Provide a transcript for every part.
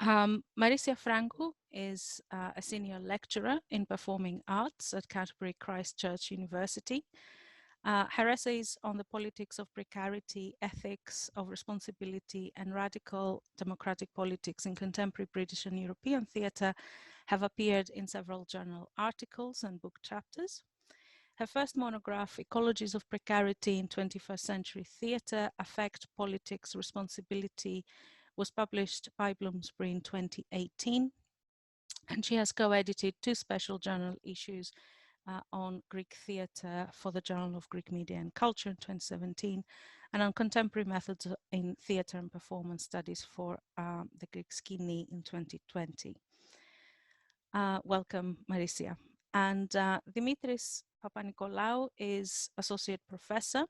Marissia Fragkou is a senior lecturer in performing arts at Canterbury Christ Church University. Her essays on the politics of precarity, ethics of responsibility, and radical democratic politics in contemporary British and European theatre have appeared in several journal articles and book chapters. Her first monograph, Ecologies of Precarity in 21st Century Theatre, Affect, Politics, Responsibility, was published by Bloomsbury in 2018. And she has co-edited 2 special journal issues on Greek theatre for the Journal of Greek Media and Culture in 2017, and on contemporary methods in theatre and performance studies for the Greek Skini in 2020. Welcome, Marissia. And Dimitris Papanikolaou is Associate Professor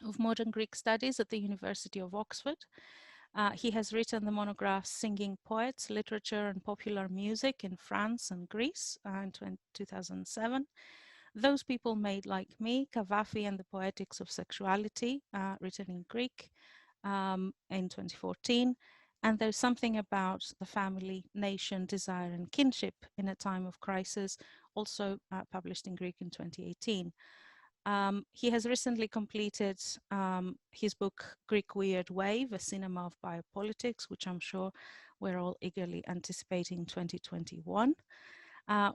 of Modern Greek Studies at the University of Oxford. He has written the monographs Singing Poets, Literature and Popular Music in France and Greece in 2007. Those People Made Like Me, Kavafi and the Poetics of Sexuality, written in Greek in 2014. And There's Something About the Family, Nation, Desire and Kinship in a Time of Crisis, also published in Greek in 2018. He has recently completed his book, Greek Weird Wave, A Cinema of Biopolitics, which I'm sure we're all eagerly anticipating 2021.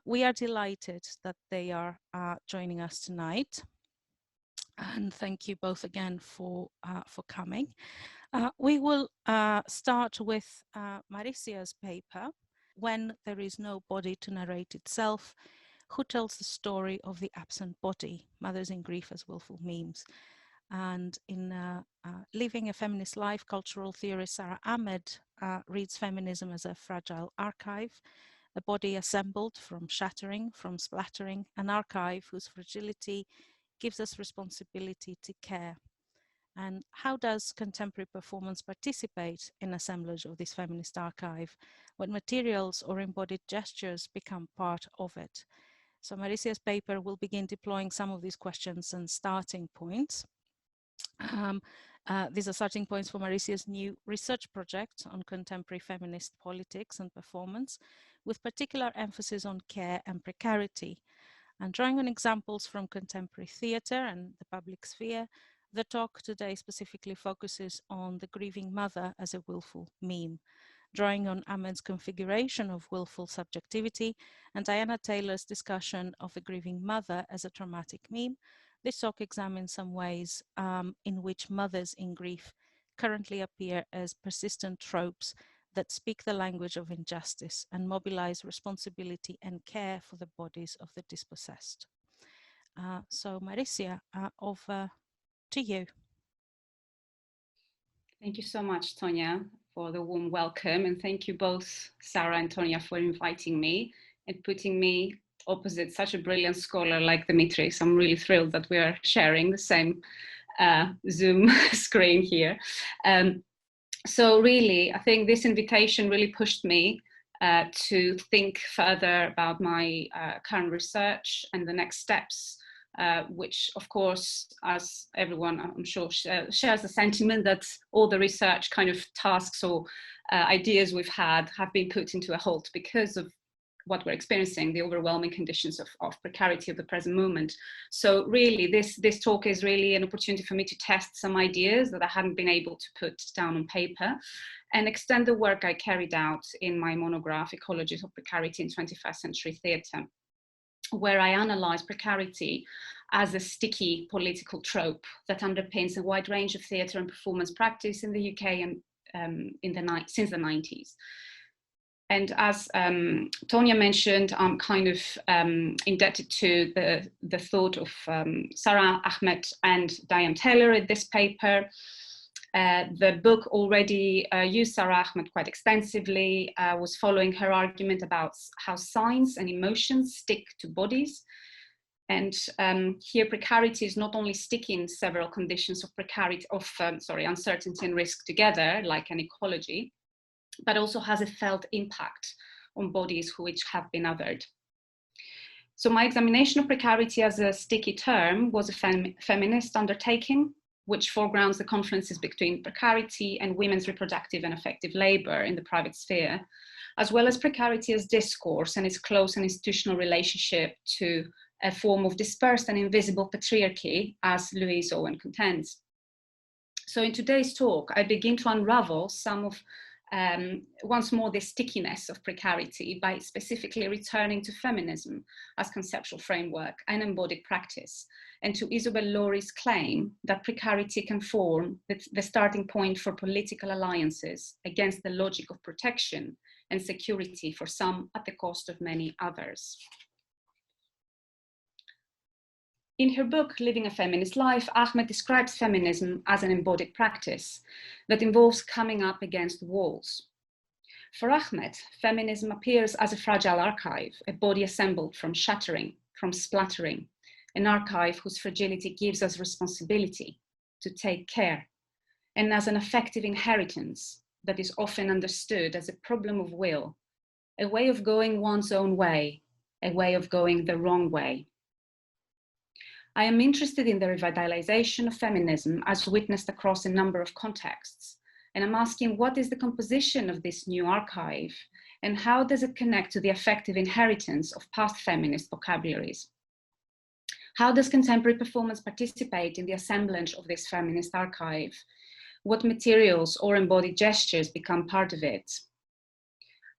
We are delighted that they are joining us tonight. And thank you both again for coming. We will start with Marissia's paper, When There Is No Body to Narrate Itself, Who Tells the Story of the Absent Body? Mothers in Grief as Willful Memes. And in Living a Feminist Life, cultural theorist Sarah Ahmed reads feminism as a fragile archive, a body assembled from shattering, from splattering, an archive whose fragility gives us responsibility to care. And how does contemporary performance participate in assemblage of this feminist archive when materials or embodied gestures become part of it? So Marissia's paper will begin deploying some of these questions and starting points. These are starting points for Marissia's new research project on contemporary feminist politics and performance, with particular emphasis on care and precarity. And drawing on examples from contemporary theatre and the public sphere, the talk today specifically focuses on the grieving mother as a willful meme. Drawing on Ahmed's configuration of willful subjectivity and Diana Taylor's discussion of the grieving mother as a traumatic meme, this talk examines some ways in which mothers in grief currently appear as persistent tropes that speak the language of injustice and mobilize responsibility and care for the bodies of the dispossessed. So Marissia, over to you. Thank you so much, Tonia, for the warm welcome. And thank you both, Sarah and Tonia, for inviting me and putting me opposite such a brilliant scholar like Dimitris. I'm really thrilled that we are sharing the same Zoom screen here. So really, I think this invitation really pushed me to think further about my current research and the next steps, which of course, as everyone I'm sure shares the sentiment that all the research kind of tasks or ideas we've had have been put into a halt because of what we're experiencing, the overwhelming conditions of precarity of the present moment. So really, this talk is really an opportunity for me to test some ideas that I hadn't been able to put down on paper and extend the work I carried out in my monograph, Ecologies of Precarity in 21st Century Theatre, where I analyze precarity as a sticky political trope that underpins a wide range of theatre and performance practice in the UK and since the 90s. And as Tonia mentioned, I'm kind of indebted to the thought of Sarah Ahmed and Diane Taylor in this paper. The book already used Sarah Ahmed quite extensively, was following her argument about how signs and emotions stick to bodies. And here precarity is not only sticking several conditions of uncertainty and risk together, like an ecology, but also has a felt impact on bodies which have been othered. So my examination of precarity as a sticky term was a feminist undertaking, which foregrounds the confluences between precarity and women's reproductive and affective labor in the private sphere, as well as precarity as discourse and its close and institutional relationship to a form of dispersed and invisible patriarchy, as Louise Owen contends. So in today's talk, I begin to unravel some of, once more, the stickiness of precarity by specifically returning to feminism as conceptual framework and embodied practice, and to Isobel Lawry's claim that precarity can form the starting point for political alliances against the logic of protection and security for some at the cost of many others. In her book, Living a Feminist Life, Ahmed describes feminism as an embodied practice that involves coming up against walls. For Ahmed, feminism appears as a fragile archive, a body assembled from shattering, from splattering, an archive whose fragility gives us responsibility to take care, and as an affective inheritance that is often understood as a problem of will, a way of going one's own way, a way of going the wrong way. I am interested in the revitalization of feminism as witnessed across a number of contexts, and I'm asking what is the composition of this new archive and how does it connect to the affective inheritance of past feminist vocabularies? How does contemporary performance participate in the assemblage of this feminist archive? What materials or embodied gestures become part of it?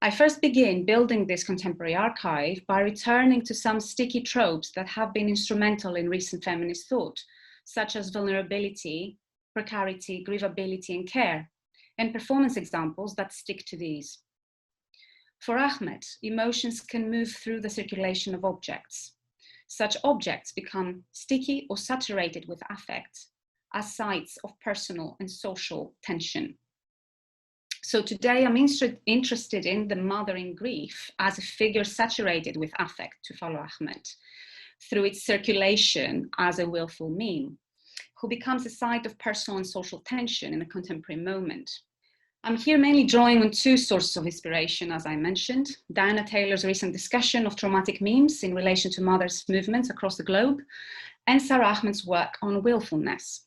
I first begin building this contemporary archive by returning to some sticky tropes that have been instrumental in recent feminist thought, such as vulnerability, precarity, grievability, and care, and performance examples that stick to these. For Ahmed, emotions can move through the circulation of objects. Such objects become sticky or saturated with affect as sites of personal and social tension. So today I'm interested in the mother in grief as a figure saturated with affect, to follow Ahmed, through its circulation as a willful meme, who becomes a site of personal and social tension in a contemporary moment. I'm here mainly drawing on two sources of inspiration, as I mentioned, Diana Taylor's recent discussion of traumatic memes in relation to mothers' movements across the globe, and Sarah Ahmed's work on willfulness.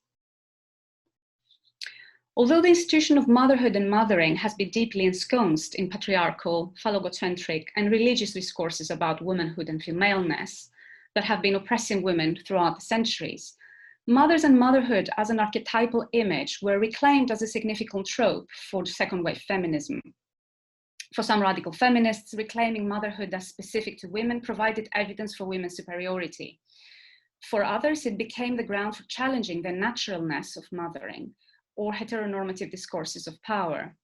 Although the institution of motherhood and mothering has been deeply ensconced in patriarchal, phallogocentric, and religious discourses about womanhood and femaleness that have been oppressing women throughout the centuries, mothers and motherhood as an archetypal image were reclaimed as a significant trope for second-wave feminism. For some radical feminists, reclaiming motherhood as specific to women provided evidence for women's superiority. For others, it became the ground for challenging the naturalness of mothering, or heteronormative discourses of power.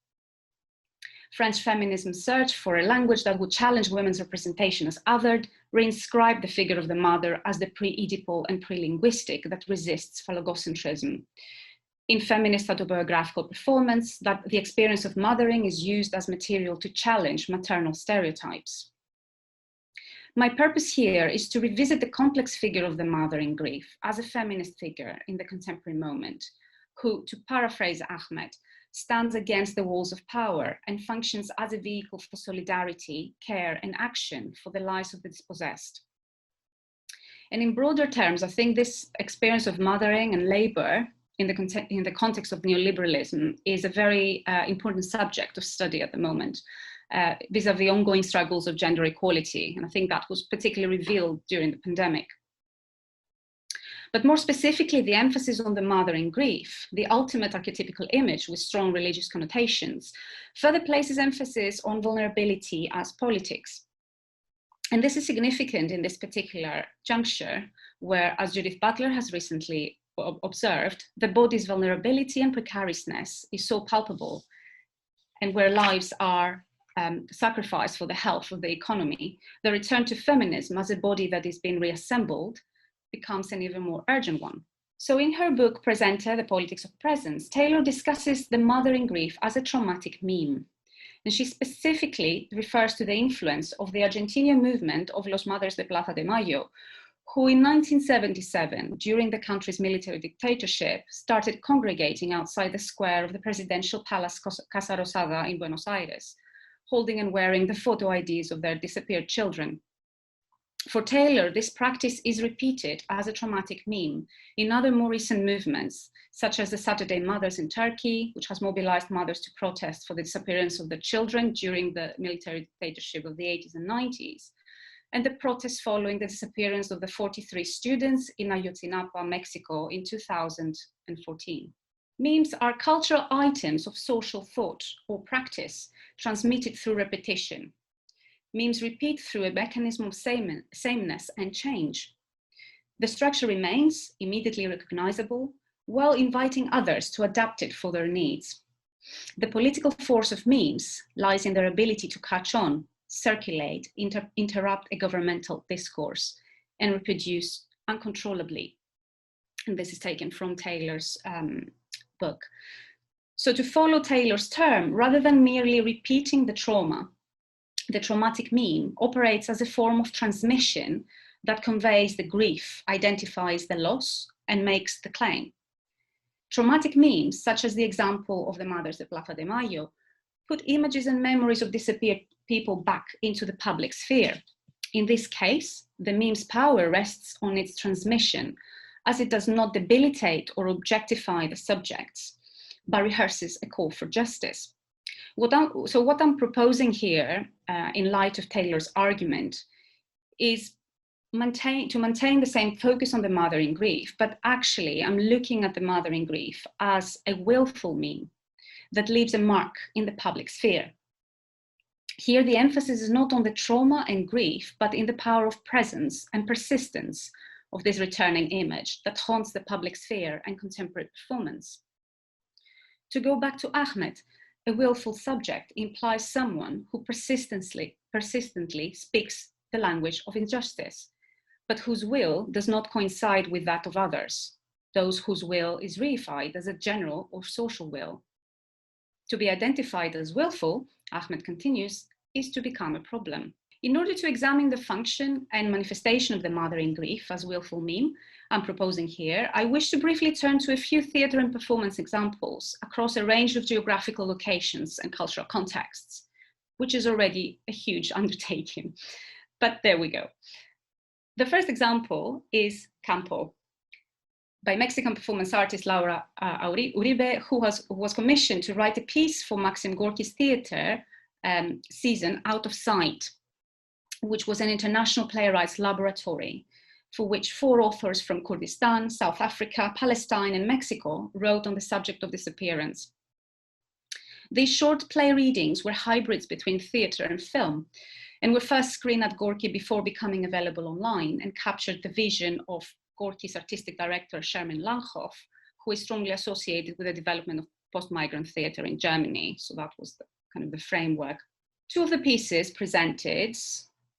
French feminism searched for a language that would challenge women's representation as othered, reinscribe the figure of the mother as the pre-Oedipal and pre-linguistic that resists phallogocentrism. In feminist autobiographical performance, that the experience of mothering is used as material to challenge maternal stereotypes. My purpose here is to revisit the complex figure of the mother in grief as a feminist figure in the contemporary moment, who, to paraphrase Ahmed, stands against the walls of power and functions as a vehicle for solidarity, care, and action for the lives of the dispossessed. And in broader terms, I think this experience of mothering and labor in the context of neoliberalism is a very important subject of study at the moment, vis-a-vis ongoing struggles of gender equality. And I think that was particularly revealed during the pandemic. But more specifically, the emphasis on the mother in grief, the ultimate archetypical image with strong religious connotations, further places emphasis on vulnerability as politics. And this is significant in this particular juncture, where, as Judith Butler has recently observed, the body's vulnerability and precariousness is so palpable, and where lives are sacrificed for the health of the economy, the return to feminism as a body that is being reassembled becomes an even more urgent one. So in her book, Presente, The Politics of Presence, Taylor discusses the mother in grief as a traumatic meme. And she specifically refers to the influence of the Argentinian movement of Los Madres de Plaza de Mayo, who in 1977, during the country's military dictatorship, started congregating outside the square of the presidential palace Casa Rosada in Buenos Aires, holding and wearing the photo IDs of their disappeared children. For Taylor, this practice is repeated as a traumatic meme in other more recent movements, such as the Saturday Mothers in Turkey, which has mobilized mothers to protest for the disappearance of their children during the military dictatorship of the 80s and 90s, and the protests following the disappearance of the 43 students in Ayotzinapa, Mexico in 2014. Memes are cultural items of social thought or practice transmitted through repetition. Memes repeat through a mechanism of sameness and change. The structure remains immediately recognizable, while inviting others to adapt it for their needs. The political force of memes lies in their ability to catch on, circulate, interrupt a governmental discourse, and reproduce uncontrollably. And this is taken from Taylor's book. So to follow Taylor's term, rather than merely repeating the trauma, the traumatic meme operates as a form of transmission that conveys the grief, identifies the loss, and makes the claim. Traumatic memes, such as the example of the mothers at Plaza de Mayo, put images and memories of disappeared people back into the public sphere. In this case, the meme's power rests on its transmission, as it does not debilitate or objectify the subjects, but rehearses a call for justice. What I'm proposing here, in light of Taylor's argument, is to maintain the same focus on the mother in grief, but actually I'm looking at the mother in grief as a willful meme that leaves a mark in the public sphere. Here, the emphasis is not on the trauma and grief, but in the power of presence and persistence of this returning image that haunts the public sphere and contemporary performance. To go back to Ahmed, a willful subject implies someone who persistently speaks the language of injustice, but whose will does not coincide with that of others, those whose will is reified as a general or social will. To be identified as willful, Ahmed continues, is to become a problem. In order to examine the function and manifestation of the mother in grief as willful meme I'm proposing here, I wish to briefly turn to a few theatre and performance examples across a range of geographical locations and cultural contexts, which is already a huge undertaking, but there we go. The first example is Campo, by Mexican performance artist Laura Uribe, who was commissioned to write a piece for Maxim Gorky's theatre season, Out of Sight, which was an international playwrights laboratory for which 4 authors from Kurdistan, South Africa, Palestine, and Mexico wrote on the subject of disappearance. These short play readings were hybrids between theatre and film, and were first screened at Gorky before becoming available online, and captured the vision of Gorky's artistic director, Sherman Langhoff, who is strongly associated with the development of post-migrant theatre in Germany. So that was the framework. 2 of the pieces presented,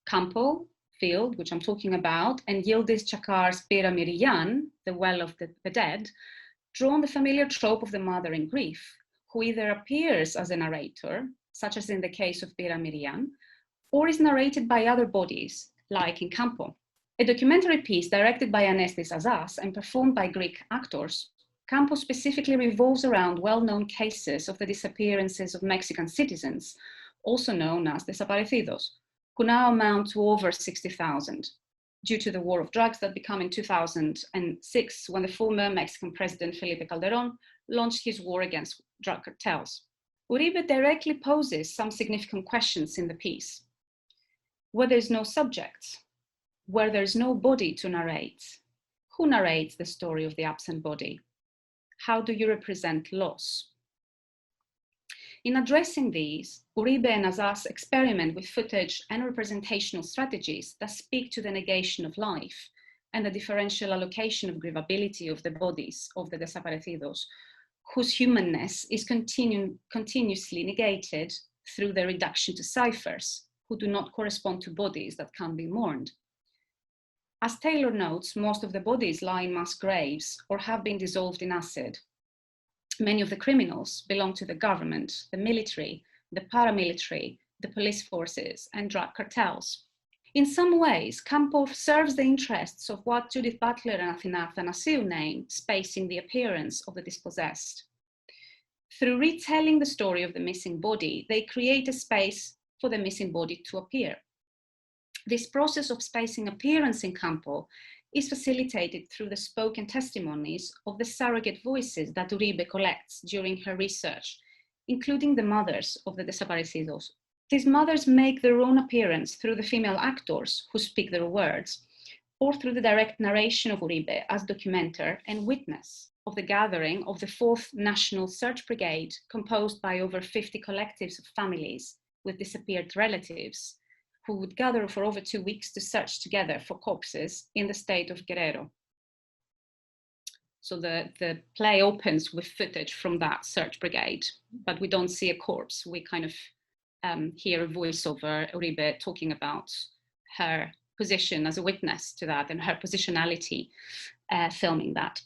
Campo, Field, which I'm talking about, and Yildiz Çakar's Bira Miriyan, The Well of the Dead, draw on the familiar trope of the mother in grief, who either appears as a narrator, such as in the case of Bira Miriyan, or is narrated by other bodies, like in Campo. A documentary piece directed by Anestis Azaz and performed by Greek actors, Campo specifically revolves around well-known cases of the disappearances of Mexican citizens, also known as desaparecidos, who now amount to over 60,000, due to the war of drugs that began in 2006, when the former Mexican president Felipe Calderón launched his war against drug cartels. Uribe directly poses some significant questions in the piece. Where there is no subject, where there is no body to narrate, who narrates the story of the absent body? How do you represent loss? In addressing these, Uribe and Azaz experiment with footage and representational strategies that speak to the negation of life and the differential allocation of grievability of the bodies of the desaparecidos, whose humanness is continuously negated through their reduction to ciphers, who do not correspond to bodies that can be mourned. As Taylor notes, most of the bodies lie in mass graves or have been dissolved in acid. Many of the criminals belong to the government, the military, the paramilitary, the police forces, and drug cartels. In some ways, Campo serves the interests of what Judith Butler and Athina Athanasiou name spacing the appearance of the dispossessed. Through retelling the story of the missing body, they create a space for the missing body to appear. This process of spacing appearance in campo is facilitated through the spoken testimonies of the surrogate voices that Uribe collects during her research, including the mothers of the desaparecidos. These mothers make their own appearance through the female actors who speak their words, or through the direct narration of Uribe as documenter and witness of the gathering of the 4th National Search Brigade, composed by over 50 collectives of families with disappeared relatives, who would gather for over 2 weeks to search together for corpses in the state of Guerrero. So the play opens with footage from that search brigade, but we don't see a corpse. We kind of hear a voiceover, Uribe talking about her position as a witness to that and her positionality filming that.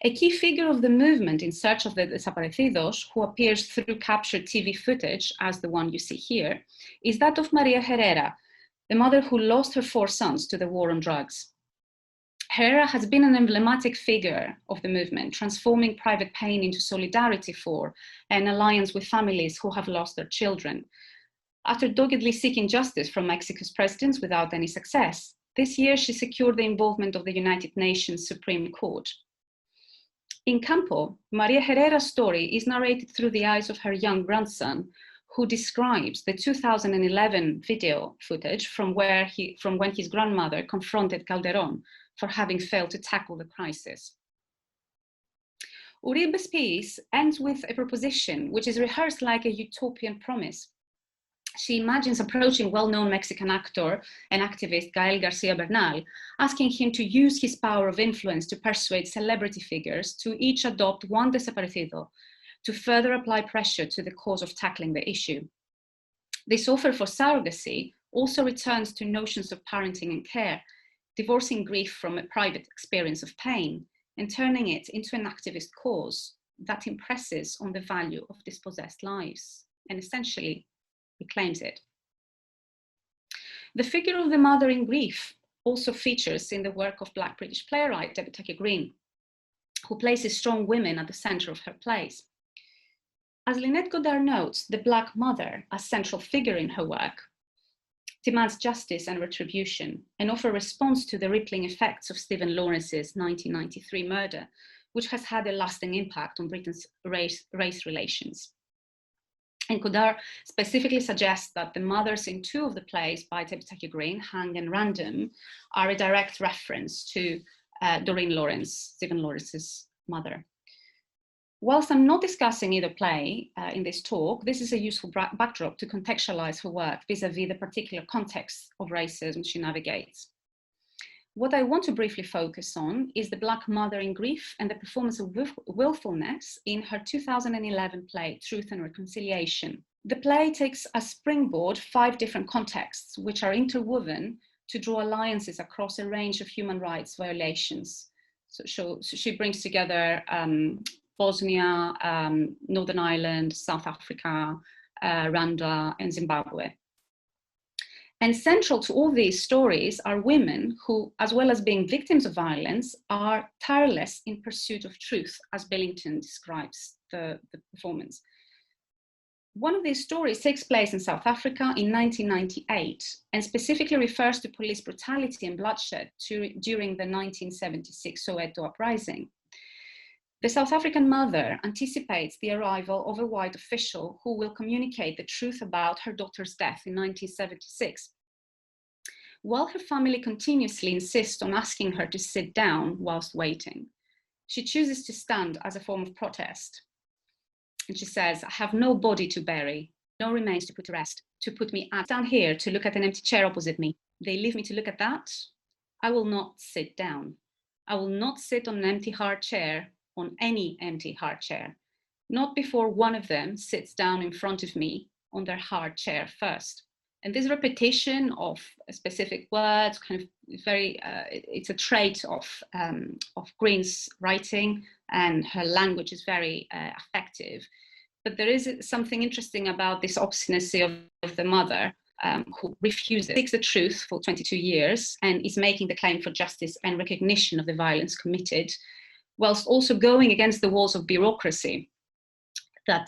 A key figure of the movement in search of the desaparecidos, who appears through captured TV footage, as the one you see here, is that of Maria Herrera, the mother who lost her 4 sons to the war on drugs. Herrera has been an emblematic figure of the movement, transforming private pain into solidarity for an alliance with families who have lost their children. After doggedly seeking justice from Mexico's presidents without any success, this year she secured the involvement of the United Nations Supreme Court. In Campo, Maria Herrera's story is narrated through the eyes of her young grandson, who describes the 2011 video footage from when his grandmother confronted Calderón for having failed to tackle the crisis. Uribe's piece ends with a proposition which is rehearsed like a utopian promise. She imagines approaching well-known Mexican actor and activist Gael García Bernal, asking him to use his power of influence to persuade celebrity figures to each adopt one desaparecido, to further apply pressure to the cause of tackling the issue. This offer for surrogacy also returns to notions of parenting and care, divorcing grief from a private experience of pain and turning it into an activist cause that impresses on the value of dispossessed lives and essentially reclaims it. The figure of the mother in grief also features in the work of Black British playwright Debbie Green, who places strong women at the center of her plays. As Lynette Goddard notes, the Black mother, a central figure in her work, demands justice and retribution and offers a response to the rippling effects of Stephen Lawrence's 1993 murder, which has had a lasting impact on Britain's race relations. And Goddard specifically suggests that the mothers in 2 of the plays by Debbie Green, Hang and Random, are a direct reference to Doreen Lawrence, Stephen Lawrence's mother. Whilst I'm not discussing either play in this talk, this is a useful backdrop to contextualize her work vis-a-vis the particular context of racism she navigates. What I want to briefly focus on is the Black mother in grief and the performance of willfulness in her 2011 play, Truth and Reconciliation. The play takes as springboard 5 different contexts, which are interwoven to draw alliances across a range of human rights violations. So she brings together Bosnia, Northern Ireland, South Africa, Rwanda, and Zimbabwe. And central to all these stories are women who, as well as being victims of violence, are tireless in pursuit of truth, as Billington describes the performance. One of these stories takes place in South Africa in 1998 and specifically refers to police brutality and bloodshed during the 1976 Soweto uprising. The South African mother anticipates the arrival of a white official who will communicate the truth about her daughter's death in 1976. While her family continuously insists on asking her to sit down whilst waiting, she chooses to stand as a form of protest. And she says, "I have no body to bury, no remains to put to rest, to put me down here to look at an empty chair opposite me. They leave me to look at that. I will not sit down. I will not sit on an empty hard chair, on any empty hard chair, not before one of them sits down in front of me on their hard chair first." And this repetition of specific words, kind of very, it's a trait of Green's writing, and her language is very effective. But there is something interesting about this obstinacy of the mother, who refuses, seeks the truth for 22 years and is making the claim for justice and recognition of the violence committed, whilst also going against the walls of bureaucracy that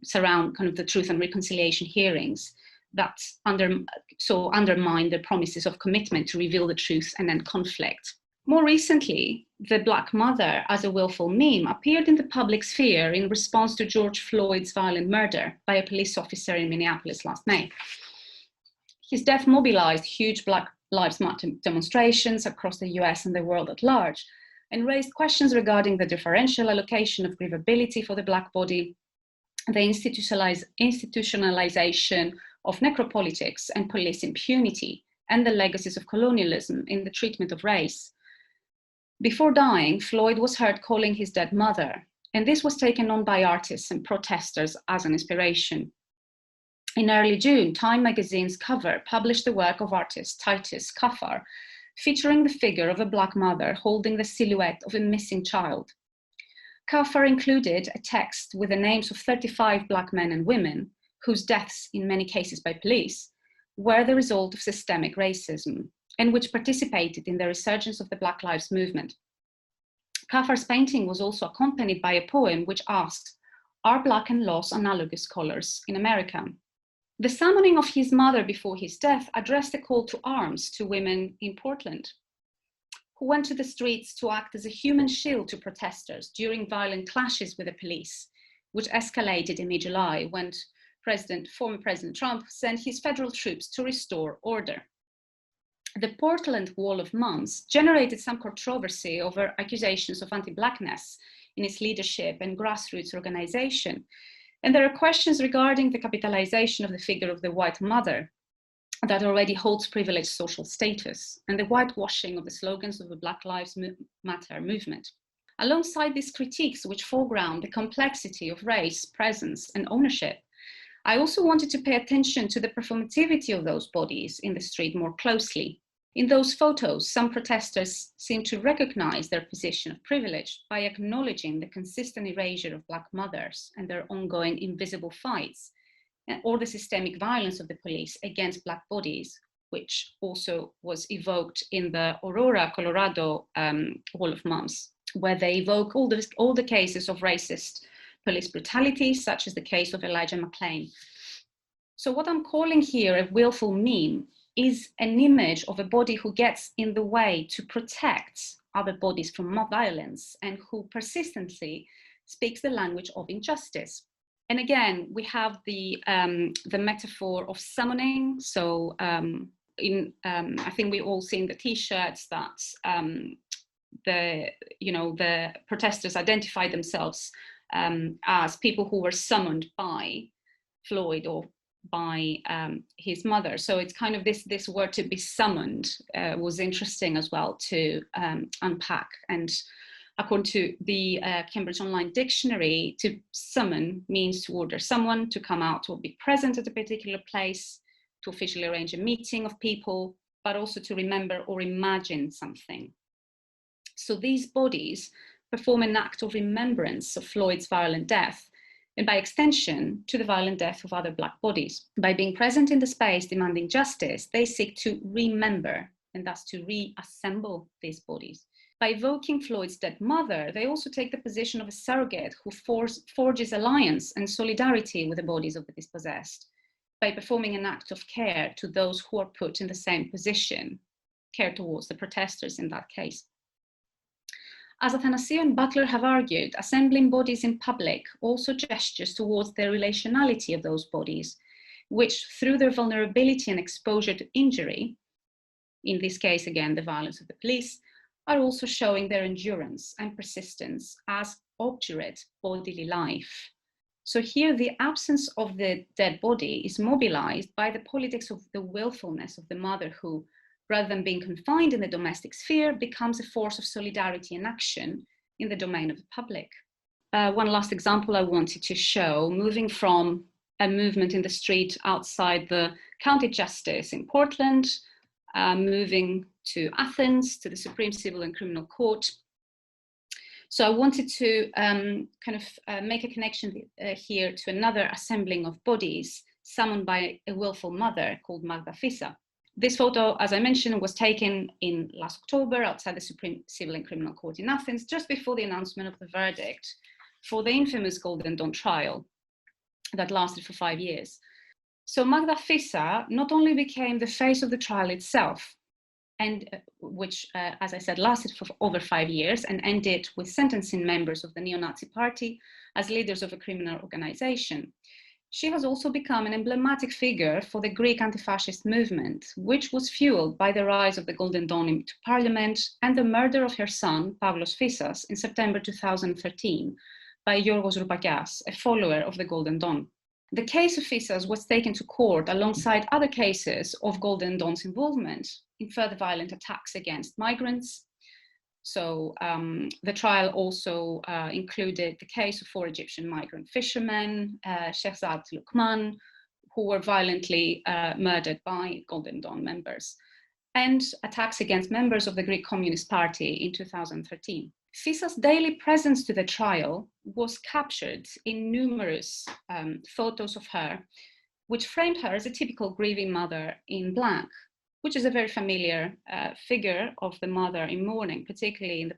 surround kind of the truth and reconciliation hearings, that undermine the promises of commitment to reveal the truth and end conflict. More recently, the Black mother as a willful meme appeared in the public sphere in response to George Floyd's violent murder by a police officer in Minneapolis last May. His death mobilized huge Black Lives Matter demonstrations across the US and the world at large, and raised questions regarding the differential allocation of grievability for the Black body, the institutionalization of necropolitics and police impunity, and the legacies of colonialism in the treatment of race. Before dying, Floyd was heard calling his dead mother, and this was taken on by artists and protesters as an inspiration. In early June, Time magazine's cover published the work of artist Titus Kaphar, featuring the figure of a Black mother holding the silhouette of a missing child. Kaphar included a text with the names of 35 Black men and women, whose deaths, in many cases by police, were the result of systemic racism, and which participated in the resurgence of the Black Lives Movement. Kaphar's painting was also accompanied by a poem which asked, "Are Black and laws analogous colors in America?" The summoning of his mother before his death addressed a call to arms to women in Portland, who went to the streets to act as a human shield to protesters during violent clashes with the police, which escalated in mid-July when former President Trump sent his federal troops to restore order. The Portland Wall of Moms generated some controversy over accusations of anti-Blackness in its leadership and grassroots organization. And there are questions regarding the capitalization of the figure of the white mother that already holds privileged social status, and the whitewashing of the slogans of the Black Lives Matter movement. Alongside these critiques, which foreground the complexity of race, presence, and ownership, I also wanted to pay attention to the performativity of those bodies in the street more closely. In those photos, some protesters seem to recognize their position of privilege by acknowledging the consistent erasure of Black mothers and their ongoing invisible fights, or the systemic violence of the police against Black bodies, which also was evoked in the Aurora, Colorado Wall of Moms, where they evoke all the cases of racist police brutality, such as the case of Elijah McClain. So what I'm calling here a willful meme is an image of a body who gets in the way to protect other bodies from mob violence and who persistently speaks the language of injustice. And again, we have the metaphor of summoning. So I think we all seen the T-shirts that the protesters identified themselves as people who were summoned by Floyd or by his mother. So it's kind of this word to be summoned was interesting as well to unpack. And according to the Cambridge Online Dictionary, to summon means to order someone to come out or be present at a particular place, to officially arrange a meeting of people, but also to remember or imagine something. So these bodies perform an act of remembrance of Floyd's violent death, and by extension, to the violent death of other Black bodies. By being present in the space demanding justice, they seek to remember and thus to reassemble these bodies. By evoking Floyd's dead mother, they also take the position of a surrogate who forges alliance and solidarity with the bodies of the dispossessed, by performing an act of care to those who are put in the same position, care towards the protesters in that case. As Athanasiou and Butler have argued, assembling bodies in public also gestures towards the relationality of those bodies, which through their vulnerability and exposure to injury, in this case again the violence of the police, are also showing their endurance and persistence as obdurate bodily life. So here the absence of the dead body is mobilized by the politics of the willfulness of the mother who, rather than being confined in the domestic sphere, becomes a force of solidarity and action in the domain of the public. One last example I wanted to show, moving from a movement in the street outside the county justice in Portland, moving to Athens, to the Supreme Civil and Criminal Court. So I wanted to make a connection here to another assembling of bodies summoned by a willful mother called Magda Fisa. This photo, as I mentioned, was taken in last October outside the Supreme Civil and Criminal Court in Athens, just before the announcement of the verdict for the infamous Golden Dawn trial that lasted for 5 years. So Magda Fissa not only became the face of the trial itself, and which, as I said, lasted for over 5 years and ended with sentencing members of the neo-Nazi party as leaders of a criminal organization. She has also become an emblematic figure for the Greek anti-fascist movement, which was fueled by the rise of the Golden Dawn into parliament and the murder of her son, Pavlos Fissas, in September 2013 by Giorgos Roupakias, a follower of the Golden Dawn. The case of Fissas was taken to court alongside other cases of Golden Dawn's involvement in further violent attacks against migrants. So the trial also included the case of 4 Egyptian migrant fishermen, Shehzad Lukman, who were violently murdered by Golden Dawn members, and attacks against members of the Greek Communist Party in 2013. Fissa's daily presence to the trial was captured in numerous photos of her, which framed her as a typical grieving mother in black, which is a very familiar figure of the mother in mourning, particularly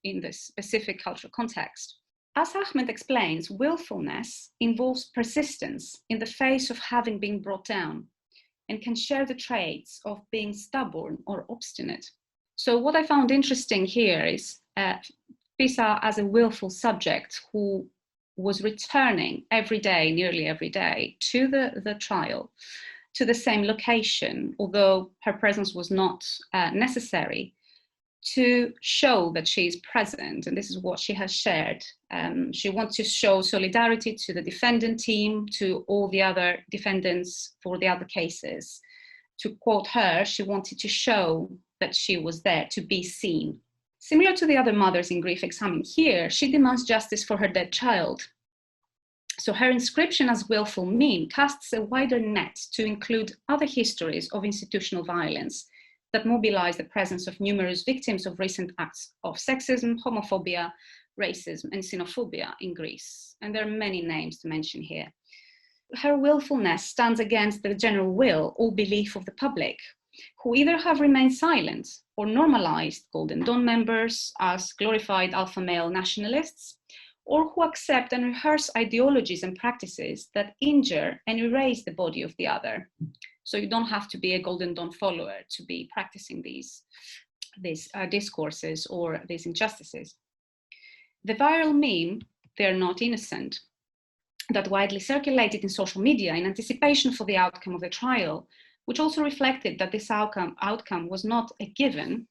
in the specific cultural context. As Ahmed explains, willfulness involves persistence in the face of having been brought down and can share the traits of being stubborn or obstinate. So what I found interesting here is Fissa as a willful subject who was returning every day, nearly every day, to the trial, to the same location, although her presence was not necessary, to show that she is present. And this is what she has shared. She wants to show solidarity to the defendant team, to all the other defendants for the other cases. To quote her, she wanted to show that she was there, to be seen. Similar to the other mothers in grief examined here, she demands justice for her dead child. So her inscription as willful mean casts a wider net to include other histories of institutional violence that mobilize the presence of numerous victims of recent acts of sexism, homophobia, racism, and xenophobia in Greece. And there are many names to mention here. Her willfulness stands against the general will or belief of the public, who either have remained silent or normalized Golden Dawn members as glorified alpha male nationalists, or who accept and rehearse ideologies and practices that injure and erase the body of the other. So you don't have to be a Golden Dawn follower to be practicing these discourses or these injustices. The viral meme, "They're not innocent," that widely circulated in social media in anticipation for the outcome of the trial, which also reflected that this outcome was not a given.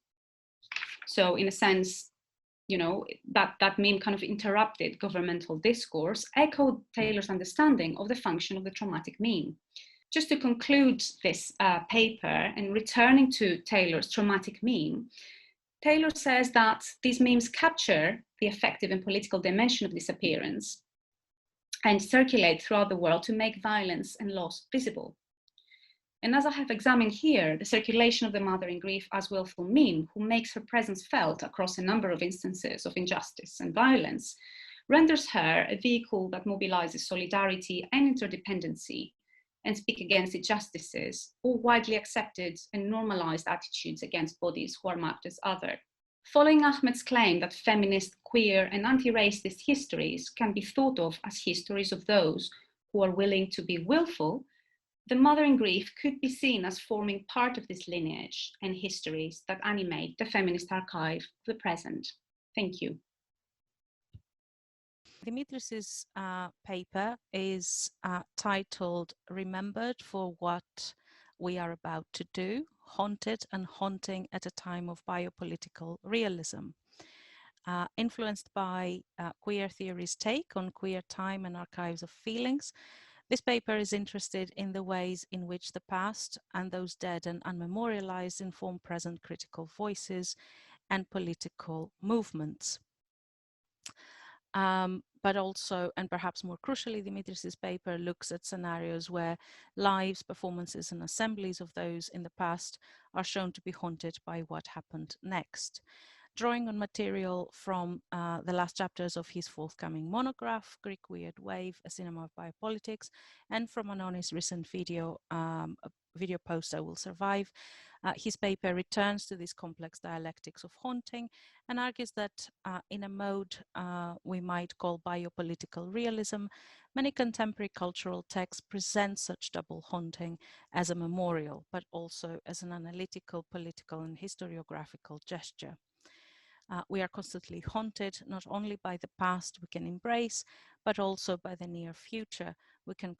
So in a sense, you know, that meme kind of interrupted governmental discourse, echoed Taylor's understanding of the function of the traumatic meme. Just to conclude this paper and returning to Taylor's traumatic meme, Taylor says that these memes capture the affective and political dimension of disappearance and circulate throughout the world to make violence and loss visible. And as I have examined here, the circulation of the mother in grief as willful meme, who makes her presence felt across a number of instances of injustice and violence, renders her a vehicle that mobilizes solidarity and interdependency and speak against injustices or widely accepted and normalized attitudes against bodies who are marked as other. Following Ahmed's claim that feminist, queer, and anti-racist histories can be thought of as histories of those who are willing to be willful, the mother in grief could be seen as forming part of this lineage and histories that animate the feminist archive of the present. Thank you. Dimitris's paper is titled "Remembered for What We Are About to Do, Haunted and Haunting at a Time of Biopolitical Realism," influenced by queer theory's take on queer time and archives of feelings. This paper is interested in the ways in which the past and those dead and unmemorialized inform present critical voices and political movements. But also, and perhaps more crucially, Dimitris's paper looks at scenarios where lives, performances, and assemblies of those in the past are shown to be haunted by what happened next. drawing on material from the last chapters of his forthcoming monograph, Greek Weird Wave, A Cinema of Biopolitics, and from Anoni's recent video, a video post, I Will Survive. His paper returns to these complex dialectics of haunting and argues that in a mode we might call biopolitical realism, many contemporary cultural texts present such double haunting as a memorial, but also as an analytical, political, and historiographical gesture. We are constantly haunted not only by the past we can embrace, but also by the near future we can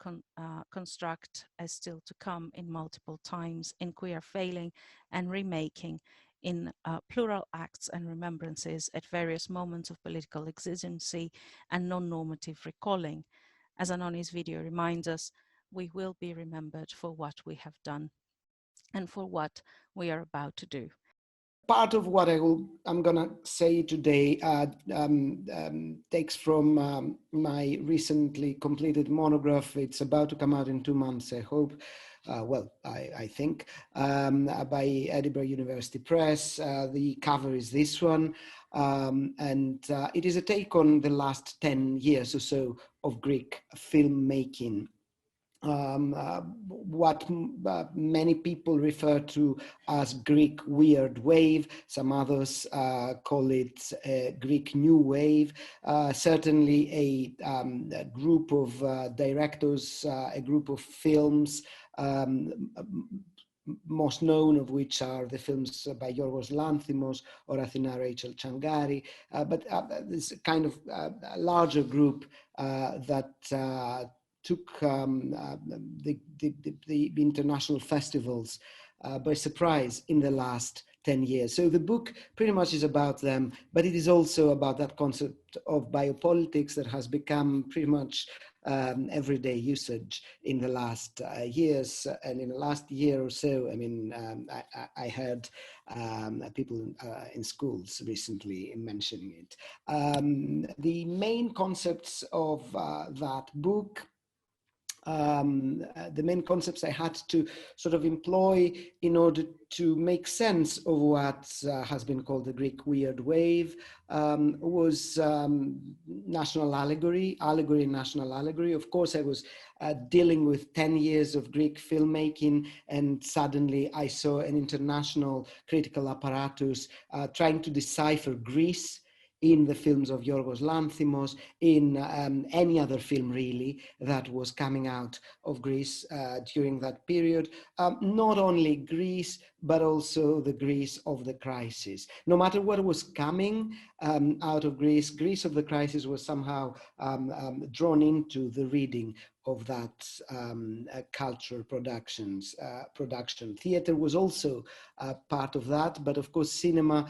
construct as still to come in multiple times in queer failing and remaking, in plural acts and remembrances at various moments of political exigency and non-normative recalling. As Anoni's video reminds us, we will be remembered for what we have done and for what we are about to do. Part of what I'm going to say today takes from my recently completed monograph. It's about to come out in 2 months, I hope. I think, by Edinburgh University Press. The cover is this one. And it is a take on the last 10 years or so of Greek filmmaking. What many people refer to as Greek Weird Wave. Some others call it Greek New Wave. Certainly a group of directors, a group of films, most known of which are the films by Yorgos Lanthimos or Athina Rachel Changari, but there's a kind of a larger group that took the international festivals by surprise in the last 10 years. So the book pretty much is about them, but it is also about that concept of biopolitics that has become pretty much everyday usage in the last years. And in the last year or so, I mean, I heard people in schools recently mentioning it. The main concepts of that book, the main concepts I had to sort of employ in order to make sense of what has been called the Greek Weird Wave was national allegory, national allegory. Of course, I was dealing with 10 years of Greek filmmaking, and suddenly I saw an international critical apparatus trying to decipher Greece in the films of Yorgos Lanthimos, in any other film really that was coming out of Greece during that period. Not only Greece, but also the Greece of the crisis. No matter what was coming out of Greece, Greece of the crisis was somehow drawn into the reading of that culture production. Theater was also part of that, but of course cinema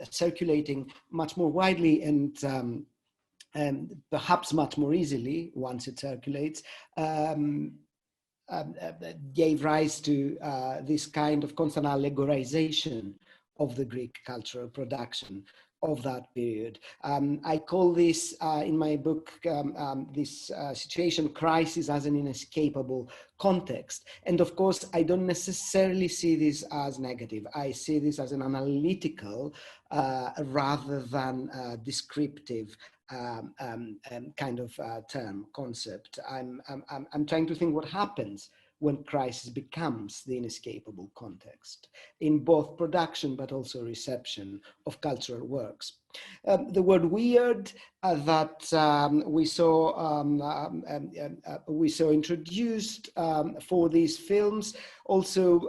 circulating much more widely and perhaps much more easily once it circulates, gave rise to this kind of constant allegorization of the Greek cultural production of that period. I call this, in my book, this situation crisis as an inescapable context. And of course, I don't necessarily see this as negative. I see this as an analytical rather than descriptive kind of term, concept. I'm trying to think what happens when crisis becomes the inescapable context in both production but also reception of cultural works. The word weird that we saw introduced for these films also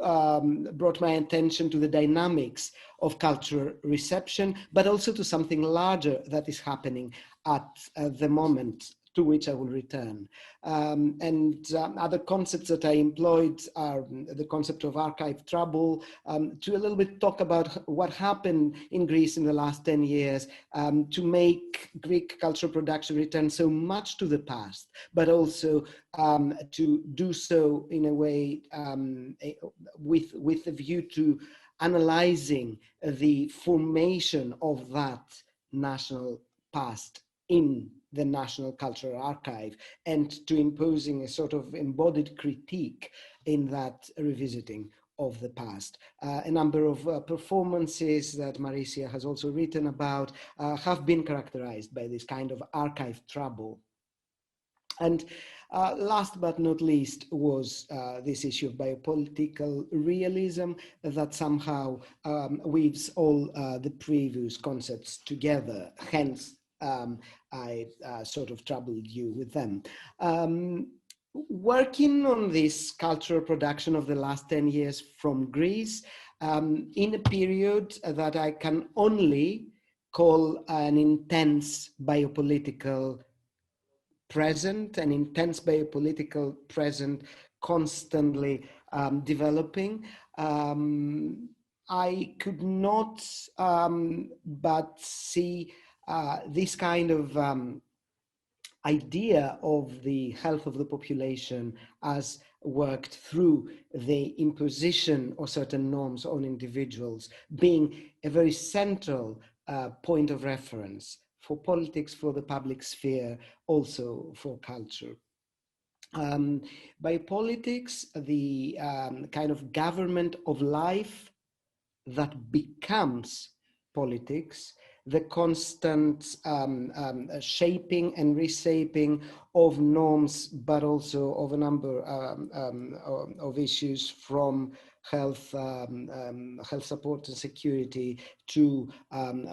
brought my attention to the dynamics of cultural reception, but also to something larger that is happening at the moment, to which I will return. Other concepts that I employed are the concept of archive trouble, to a little bit talk about what happened in Greece in the last 10 years to make Greek cultural production return so much to the past, but also to do so in a way with a view to analyzing the formation of that national past in the National Cultural Archive, and to imposing a sort of embodied critique in that revisiting of the past. A number of performances that Marissia has also written about have been characterized by this kind of archive trouble. And last but not least was this issue of biopolitical realism that somehow weaves all the previous concepts together. Hence, I sort of troubled you with them. Working on this cultural production of the last 10 years from Greece, in a period that I can only call an intense biopolitical present, an intense biopolitical present, constantly developing. I could not but see this kind of idea of the health of the population as worked through the imposition of certain norms on individuals being a very central point of reference for politics, for the public sphere, also for culture. By politics, the kind of government of life that becomes politics, the constant shaping and reshaping of norms, but also of a number of issues from health support and security to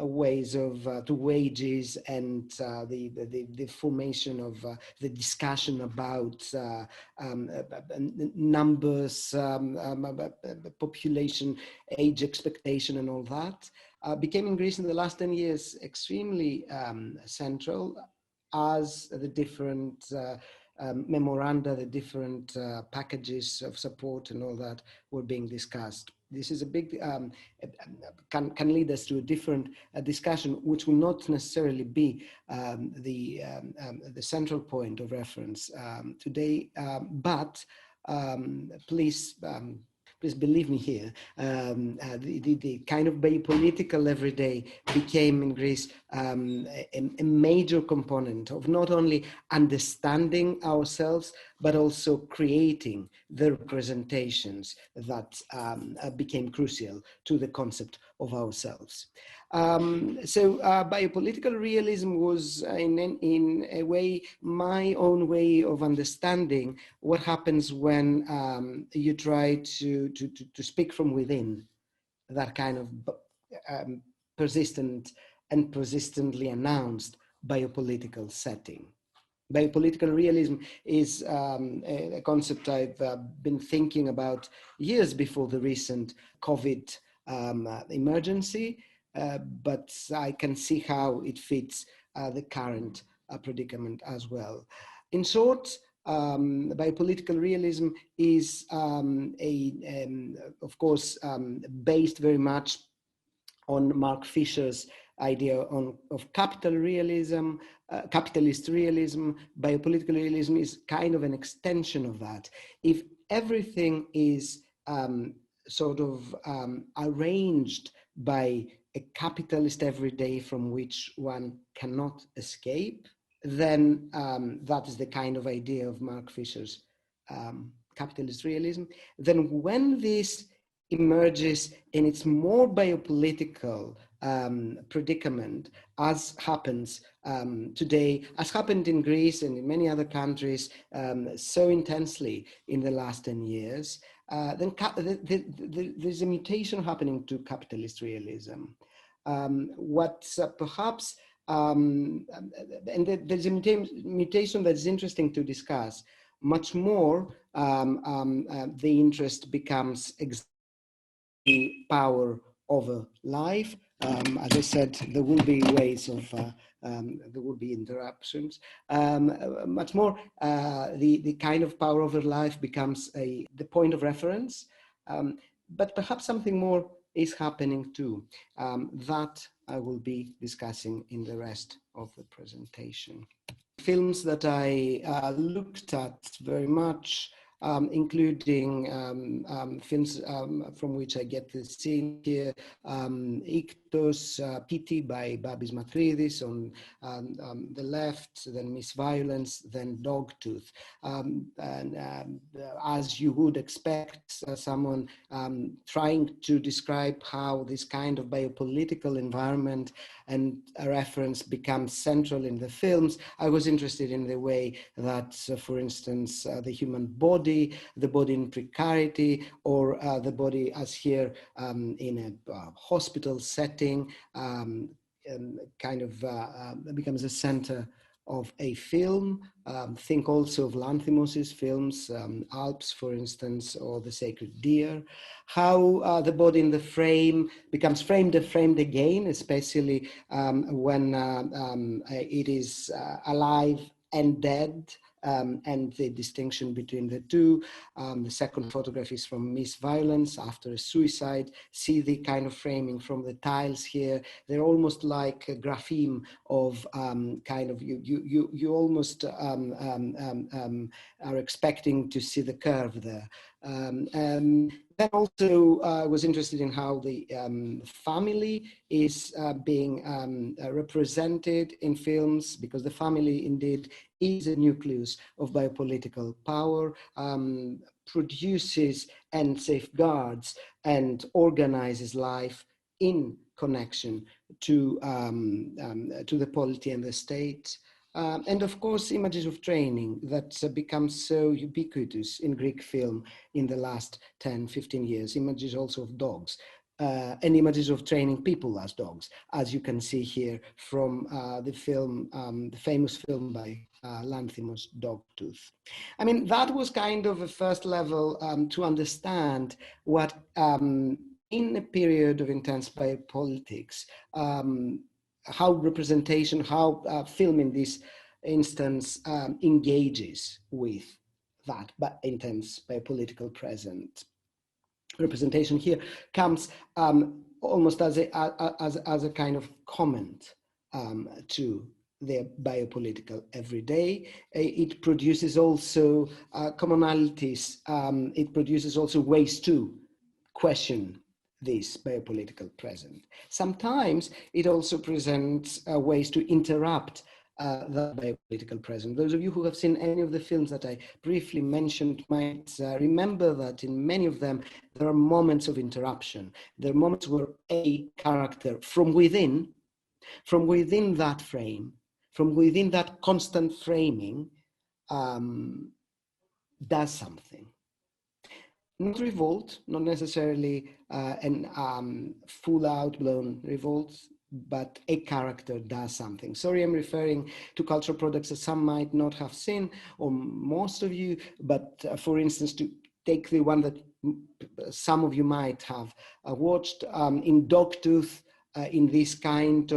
ways of to wages and the formation of the discussion about numbers, population, age expectation, and all that. Became in Greece in the last 10 years extremely central as the different memoranda, the different packages of support and all that were being discussed. This is a big, can lead us to a different discussion, which will not necessarily be the central point of reference today, but please believe me here, the kind of biopolitical everyday became in Greece a major component of not only understanding ourselves, but also creating the representations that became crucial to the concept of ourselves. So biopolitical realism was in a way my own way of understanding what happens when you try to speak from within that kind of persistent and persistently announced biopolitical setting. Biopolitical realism is a concept I've been thinking about years before the recent COVID emergency, but I can see how it fits the current predicament as well. In short, biopolitical realism is, of course, based very much on Mark Fisher's idea of capital realism, capitalist realism. Biopolitical realism is kind of an extension of that. If everything is sort of arranged by a capitalist everyday from which one cannot escape, then that is the kind of idea of Mark Fisher's capitalist realism. Then when this emerges in its more biopolitical predicament, as happens today, as happened in Greece and in many other countries so intensely in the last 10 years, then there's a mutation happening to capitalist realism. Perhaps, and there's a mutation that's interesting to discuss. Much more, the interest becomes the power over life. As I said, there will be ways of, there will be interruptions. Much more, the kind of power over life becomes the point of reference, but perhaps something more is happening too. That I will be discussing in the rest of the presentation. Films that I looked at very much, including films from which I get the scene here, Kryptos, Pity by Babis Matridis on the left, then Miss Violence, then Dogtooth. As you would expect, someone trying to describe how this kind of biopolitical environment and a reference becomes central in the films, I was interested in the way that, for instance, the human body, the body in precarity, or the body as here in a hospital setting, kind of becomes the center of a film. Think also of Lanthimos's films, Alps, for instance, or The Sacred Deer. How the body in the frame becomes framed and framed again, especially when it is alive and dead, and the distinction between the two. The second photograph is from Miss Violence after a suicide. See the kind of framing from the tiles here. They're almost like a grapheme of kind of, you almost are expecting to see the curve there. Then also I was interested in how the family is being represented in films, because the family indeed is a nucleus of biopolitical power, produces and safeguards and organizes life in connection to the polity and the state. And of course, images of training that become so ubiquitous in Greek film in the last 10, 15 years, images also of dogs. And images of training people as dogs, as you can see here from the film, the famous film by Lanthimos, Dogtooth. I mean, that was kind of a first level to understand what, in a period of intense biopolitics, how representation, how film in this instance engages with that intense biopolitical present. Representation here comes almost as a kind of comment to the biopolitical everyday. It produces also commonalities. It produces also ways to question this biopolitical present. Sometimes it also presents ways to interrupt the biopolitical present. Those of you who have seen any of the films that I briefly mentioned might remember that in many of them, there are moments of interruption. There are moments where a character from within that frame, from within that constant framing, does something. Not revolt, not necessarily an full out-blown revolt, but a character does something. Sorry, I'm referring to cultural products that some might not have seen, or most of you, but for instance, to take the one that some of you might have watched, in Dogtooth, in this kind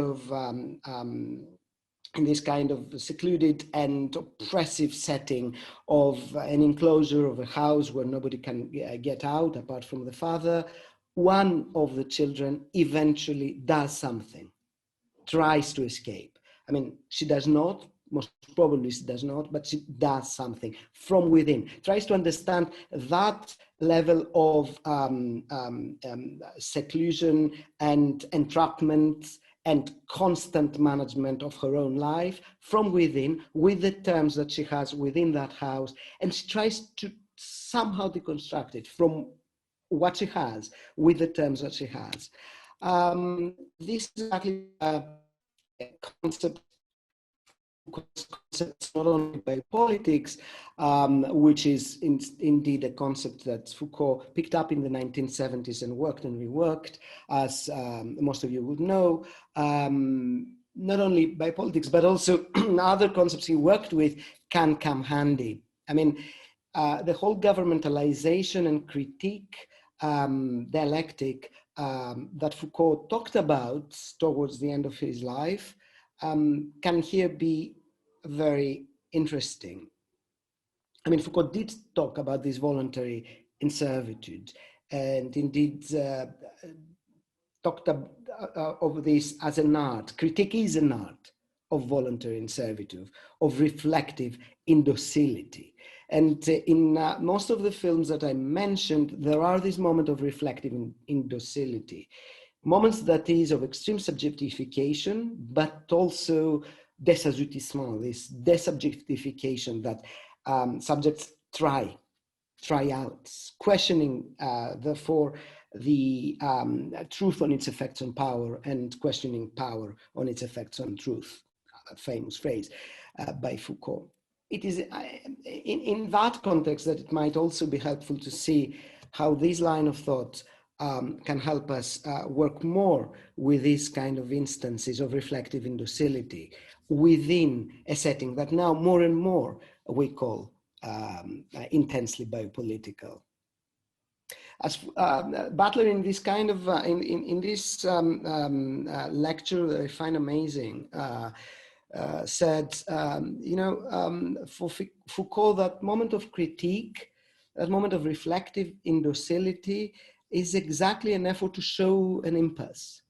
of secluded and oppressive setting of an enclosure of a house where nobody can get out apart from the father, one of the children eventually does something, tries to escape. I mean, she does not, most probably she does not, but she does something from within, tries to understand that level of seclusion and entrapment and constant management of her own life from within, with the terms that she has within that house, and she tries to somehow deconstruct it from what she has with the terms that she has. This is actually a concept not only by politics, which is indeed a concept that Foucault picked up in the 1970s and worked and reworked, as most of you would know, not only by politics, but also other concepts he worked with can come handy. I mean, the whole governmentalization and critique dialectic that Foucault talked about towards the end of his life can here be very interesting. I mean, Foucault did talk about this voluntary in servitude, and indeed talked of this as an art. Critique is an art of voluntary in servitude, of reflective indocility. And in most of the films that I mentioned, there are this moment of reflective indocility. moments that is of extreme subjectification, but also désassoutissement, this desubjectification that subjects try out, questioning, therefore, the truth on its effects on power and questioning power on its effects on truth, a famous phrase by Foucault. It is in that context that it might also be helpful to see how this line of thought can help us work more with these kind of instances of reflective indocility within a setting that now more and more we call intensely biopolitical. As Butler, in this kind of in this lecture that I find amazing, said, for Foucault, that moment of critique, that moment of reflective indocility, is exactly an effort to show an impasse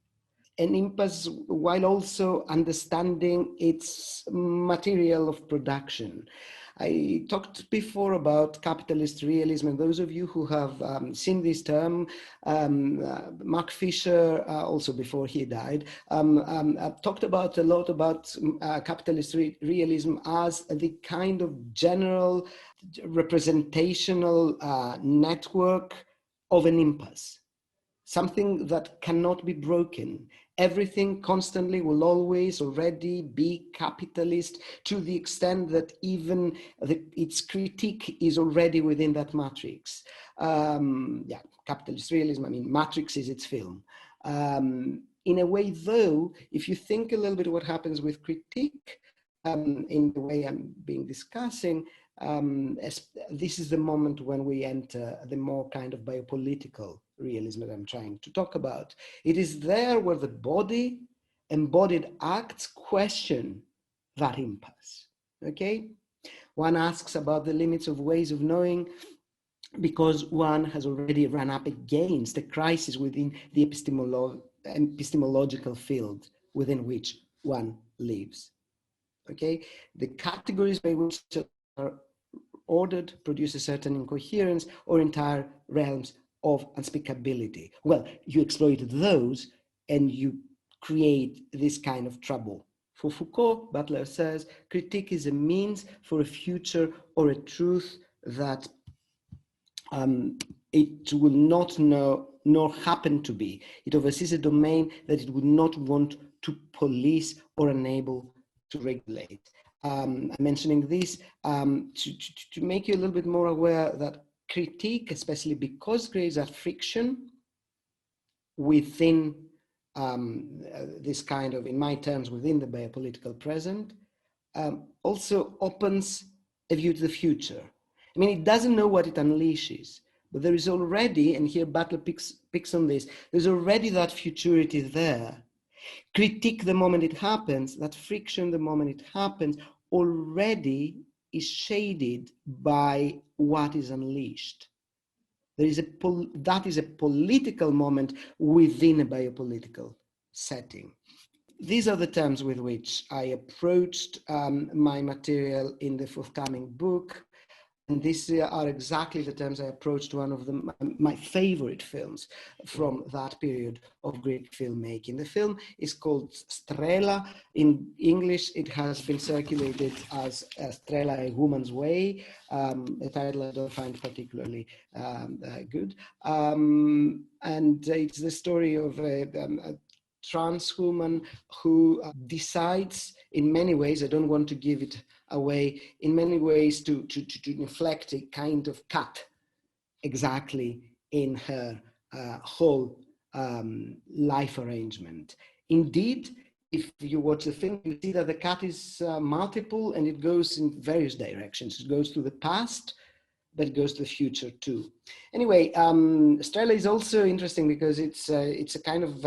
while also understanding its material of production. I talked before about capitalist realism, and those of you who have seen this term, Mark Fisher, also before he died, talked about a lot about capitalist realism as the kind of general representational network of an impasse, something that cannot be broken. Everything constantly will always already be capitalist, to the extent that even its critique is already within that matrix. Capitalist realism, I mean, Matrix is its film. In a way, though, if you think a little bit what happens with critique, in the way I'm discussing, this is the moment when we enter the more kind of biopolitical realism that I'm trying to talk about. It is there where the embodied acts question that impasse, okay? One asks about the limits of ways of knowing because one has already run up against a crisis within the epistemological field within which one lives, okay? The categories by which are ordered produce a certain incoherence or entire realms of unspeakability. Well, you exploit those and you create this kind of trouble. For Foucault, Butler says, critique is a means for a future or a truth that it will not know nor happen to be. It oversees a domain that it would not want to police or enable to regulate. I'm mentioning this to make you a little bit more aware that critique, especially because it creates that friction within this kind of, in my terms, within the biopolitical present, also opens a view to the future. I mean, it doesn't know what it unleashes, but there is already, and here Butler picks on this, there's already that futurity there. Critique the moment it happens, that friction the moment it happens already is shaded by what is unleashed. There is that is a political moment within a biopolitical setting. These are the terms with which I approached my material in the forthcoming book. And these are exactly the terms I approached one of my favorite films from that period of Greek filmmaking. The film is called Strela. In English, it has been circulated as Strela, A Woman's Way, a title I don't find particularly good. And it's the story of a trans woman who decides in many ways, I don't want to give it away, in many ways to inflict a kind of cut exactly in her whole life arrangement. Indeed, if you watch the film, you see that the cut is multiple and it goes in various directions. It goes to the past, but it goes to the future too. Anyway, Strela is also interesting because it's a kind of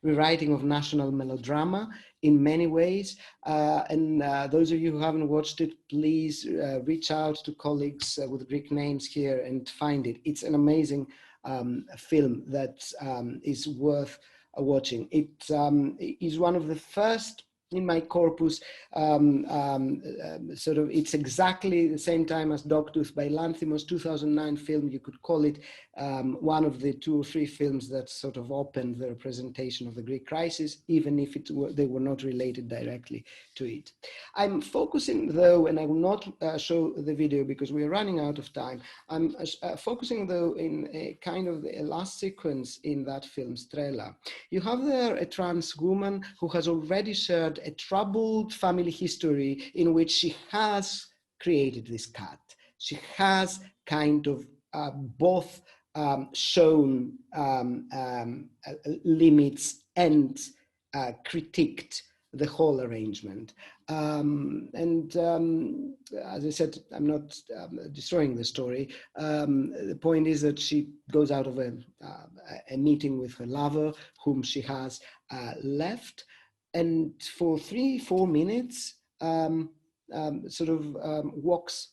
rewriting of national melodrama in many ways. And those of you who haven't watched it, please reach out to colleagues with Greek names here and find it. It's an amazing film that is worth watching. It is one of the first in my corpus, it's exactly the same time as Dogtooth by Lanthimos, 2009 film, you could call it, one of the 2 or 3 films that sort of opened the representation of the Greek crisis, even if they were not related directly to it. I'm focusing though, and I will not show the video because we're running out of time, I'm focusing though in a kind of the last sequence in that film, Strela. You have there a trans woman who has already shared a troubled family history in which she has created this cat. She has kind of both shown limits and critiqued the whole arrangement. As I said, I'm not destroying the story. The point is that she goes out of a meeting with her lover, whom she has left, and for 3-4 minutes, walks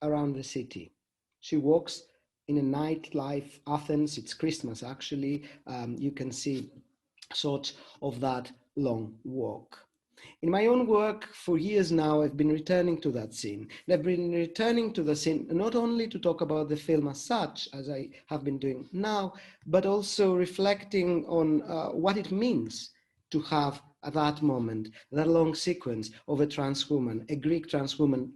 around the city. She walks in a nightlife Athens. It's Christmas, actually. You can see sort of that long walk. In my own work for years now, I've been returning to that scene. And I've been returning to the scene not only to talk about the film as such, as I have been doing now, but also reflecting on what it means to have at that moment, that long sequence of a trans woman, a Greek trans woman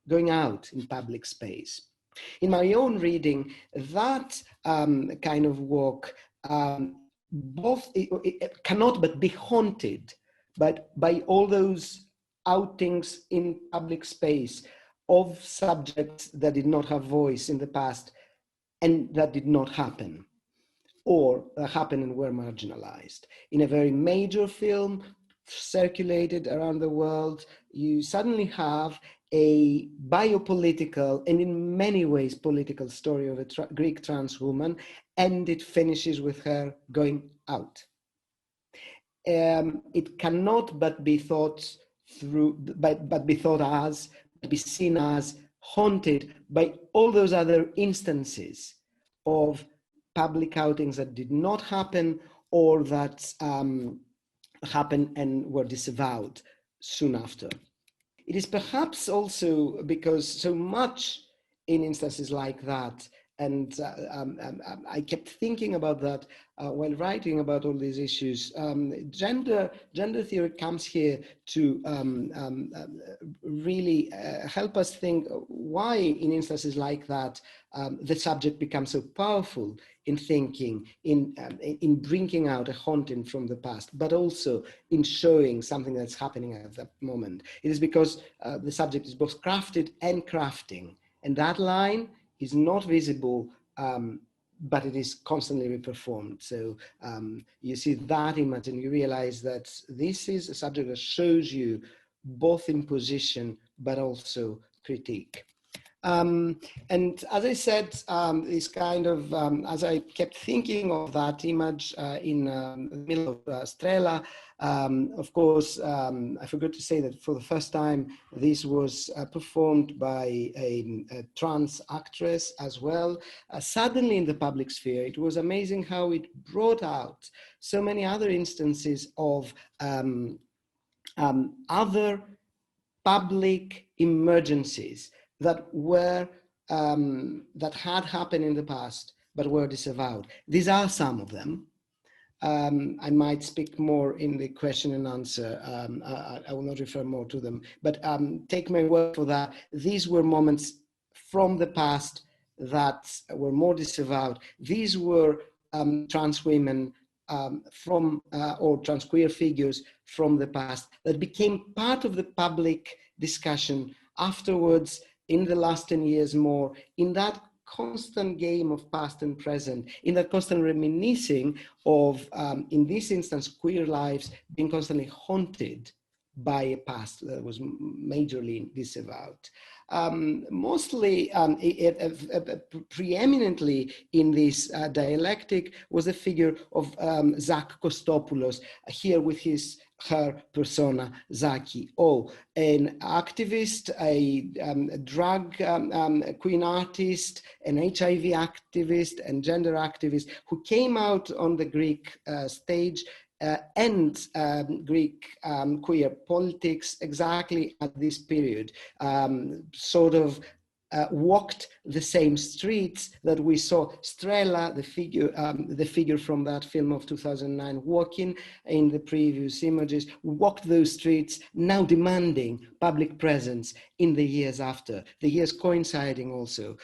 going out in public space. In my own reading, that kind of walk it cannot but be haunted by all those outings in public space of subjects that did not have voice in the past and that did not happen, or happened and were marginalized. In a very major film circulated around the world, you suddenly have a biopolitical and in many ways political story of a Greek trans woman, and it finishes with her going out. It cannot but be thought through, but be seen as haunted by all those other instances of public outings that did not happen or that happened and were disavowed soon after. It is perhaps also because so much in instances like that, and I kept thinking about that while writing about all these issues. Gender theory comes here to really help us think why in instances like that the subject becomes so powerful in thinking, in bringing out a haunting from the past, but also in showing something that's happening at that moment. It is because the subject is both crafted and crafting, and that line is not visible, but it is constantly reperformed. So you see that image and you realize that this is a subject that shows you both imposition, but also critique. And as I said, this kind of, as I kept thinking of that image in the middle of Strela, of course, I forgot to say that for the first time, this was performed by a trans actress as well. Suddenly in the public sphere, it was amazing how it brought out so many other instances of other public emergencies that were that had happened in the past but were disavowed. These are some of them. I might speak more in the question and answer. I will not refer more to them, but take my word for that. These were moments from the past that were more disavowed. These were trans women or trans queer figures from the past that became part of the public discussion afterwards in the last 10 years more, in that constant game of past and present, in that constant reminiscing of, in this instance, queer lives being constantly haunted by a past that was majorly disavowed. Mostly, preeminently in this dialectic was the figure of Zach Kostopoulos, here with her persona, Zaki O, an activist, a drag queen artist, an HIV activist and gender activist who came out on the Greek stage and Greek queer politics exactly at this period, sort of walked the same streets that we saw Strela, the figure from that film of 2009, walking in the previous images, walked those streets, now demanding public presence in the years after, the years coinciding also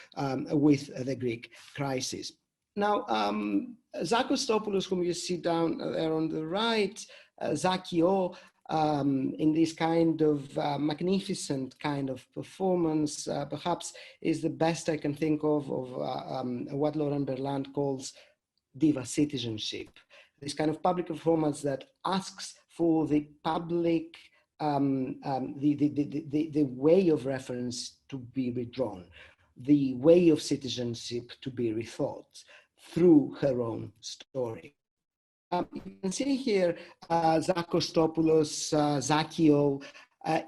with the Greek crisis. Now, Zakostopoulos, whom you see down there on the right, Zakio, in this kind of magnificent kind of performance, perhaps is the best I can think of what Laurent Berland calls diva citizenship. This kind of public performance that asks for the public, the way of reference to be redrawn, the way of citizenship to be rethought through her own story. You can see here Zakostopoulos, Zakio,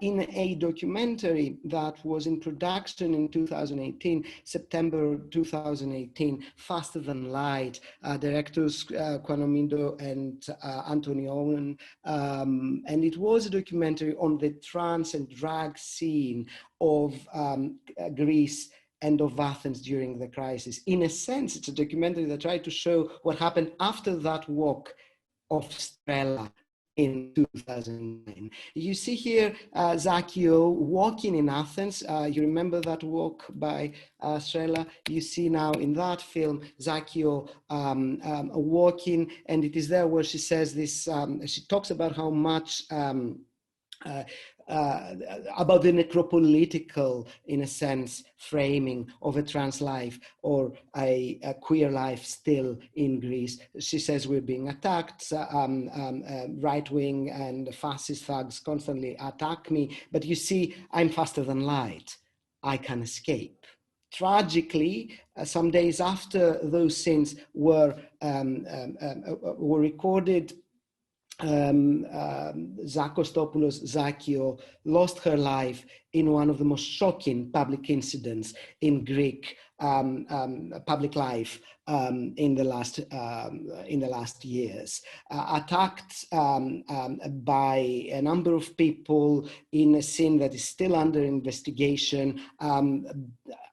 in a documentary that was in production in 2018, September 2018, Faster Than Light, directors Kwanomindo and Anthony Owen. And it was a documentary on the trance and drag scene of Greece and of Athens during the crisis. In a sense, it's a documentary that tried to show what happened after that walk of Strela in 2009. You see here Zakio walking in Athens. You remember that walk by Strela? You see now in that film Zakio walking, and it is there where she says this, she talks about how much about the necropolitical, in a sense, framing of a trans life or a queer life still in Greece. She says we're being attacked, right-wing and fascist thugs constantly attack me, but you see, I'm faster than light. I can escape. Tragically, some days after those scenes were recorded, Zakostopoulos, Zakio, lost her life in one of the most shocking public incidents in Greek public life in the last years, attacked by a number of people in a scene that is still under investigation,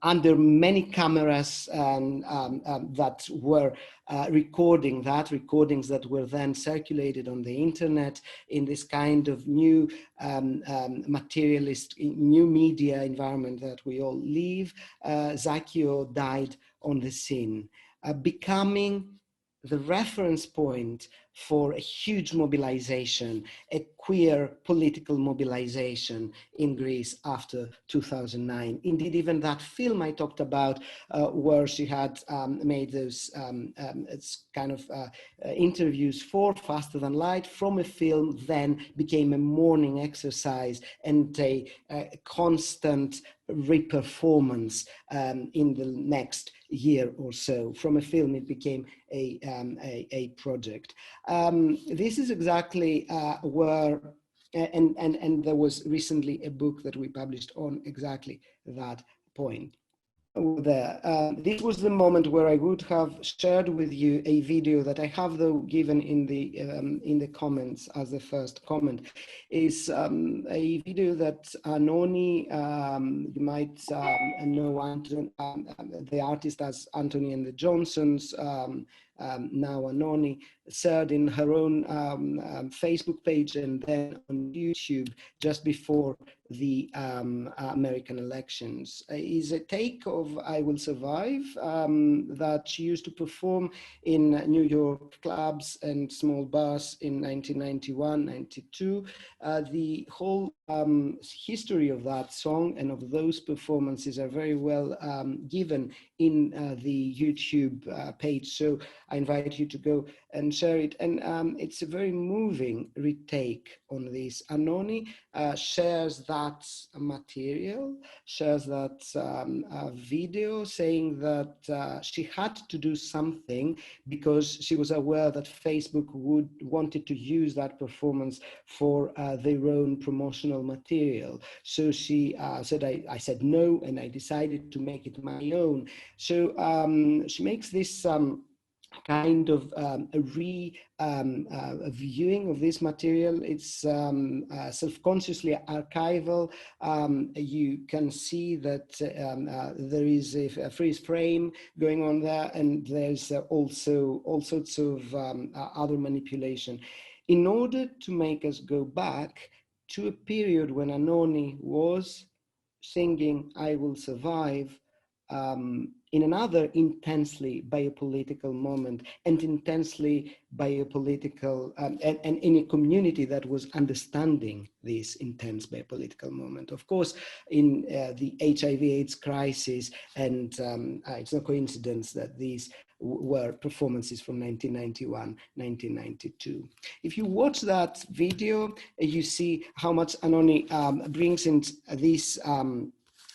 under many cameras that were recordings that were then circulated on the internet in this kind of new materialist, new media environment that we all live. Zakio died on the scene, becoming the reference point for a huge mobilization, a queer political mobilization in Greece after 2009. Indeed, even that film I talked about, where she had made those interviews for Faster Than Light from a film, then became a morning exercise and a constant reperformance in the next year or so. From a film, it became a project. This is exactly where, and there was recently a book that we published on exactly that point. This was the moment where I would have shared with you a video that I have, though, given in the comments as the first comment. Is a video that Anoni, you might know the artist as Anthony and the Johnsons, now Anoni, shared in her own Facebook page and then on YouTube just before the American elections. Is a take of I Will Survive that she used to perform in New York clubs and small bars in 1991, 92. The whole history of that song and of those performances are very well given in the YouTube page. So I invite you to go and share it. And it's a very moving retake on this. Anoni shares that material, shares that video, saying that she had to do something because she was aware that Facebook wanted to use that performance for their own promotional material. So she said, I said no, and I decided to make it my own. So she makes this kind of a viewing of this material. It's self-consciously archival. You can see that there is a freeze frame going on there, and there's also all sorts of other manipulation in order to make us go back to a period when Anoni was singing "I Will Survive" in another intensely biopolitical moment, and intensely biopolitical, and in a community that was understanding this intense biopolitical moment. Of course, in the HIV/AIDS crisis, and it's no coincidence that these were performances from 1991, 1992. If you watch that video, you see how much Anoni brings in these